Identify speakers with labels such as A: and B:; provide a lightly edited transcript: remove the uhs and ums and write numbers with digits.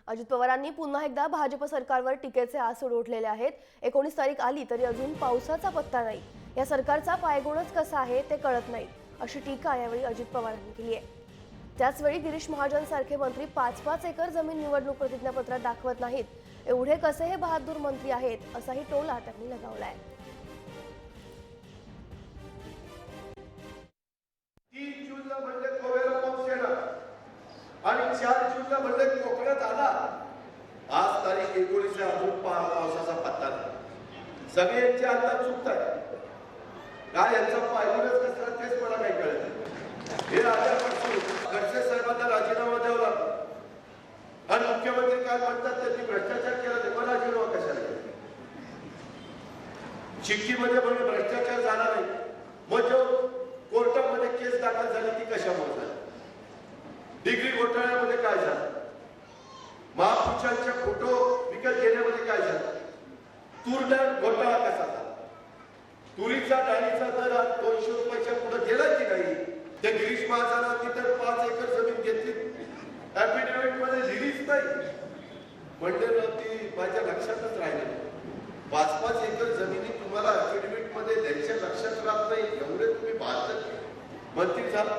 A: अजित पवारांनी पुन्हा एकदा भाजप सरकारवर टीकेचे आस उडवलेले आहेत। 19 तारीख आली तरी अजून पावसाचा पत्ता नाही। या सरकारचा पायगुणच कसा आहे ते कळत नाही, अशी टीका यावेळी अजित पवारांनी केली आहे। त्याचवेळी गिरीश महाजन सारखे मंत्री 5-5 एकर जमीन निवडणूक प्रतिज्ञापत्रात दाखवत नाहीत, एवढे कसे हे बहादूर मंत्री आहेत, असाही टोला त्यांनी लगावलाय।
B: 3 जूनला म्हणजे गोव्याला पाऊस येणार आणि 4 जूनला म्हणजे कोकणात आला। आज तारीख 19 आहे, अजून पावसाचा पत्ता नाही। सगळ्यांचे अंदाज चुकतात। काय यांचा पायगुणच कसला तेच मला काही कळत नाही। हे आल्यापासून खडसे साहेबांना राजीनामा द्यावा लागला आणि मुख्यमंत्री काय म्हणतात त्यांनी भ्रष्टाचार केला, तेव्हा राजीनामा कशाला दिला? चिठ्ठीमध्ये म्हणजे भ्रष्टाचार झाला नाही, मग जो कोर्टामध्ये केस दाखल झाली ती कशामुळे झाली? डिग्री घोटाळ्यामध्ये काय झालं? महापुरुषांचे फोटो विकत घेण्यामध्ये काय झालं? तूर घोटाळा कसा झाला? तुरीचा डाळीचा दर 200 रुपयाच्या पुढे गेला की नाही? त्या गिरीश महाजनांनी तर 5 एकर जमीन घेतली, ऍफिडेव्हिट मध्ये लिहिलीच नाही, म्हणजे ती माझ्या लक्षातच राहिली। 5-5 एकर जमिनी तुम्हाला ऍफिडेव्हिट मध्ये त्यांच्या लक्षात राहत नाही, एवढे तुम्ही भारतात मंत्री झाला।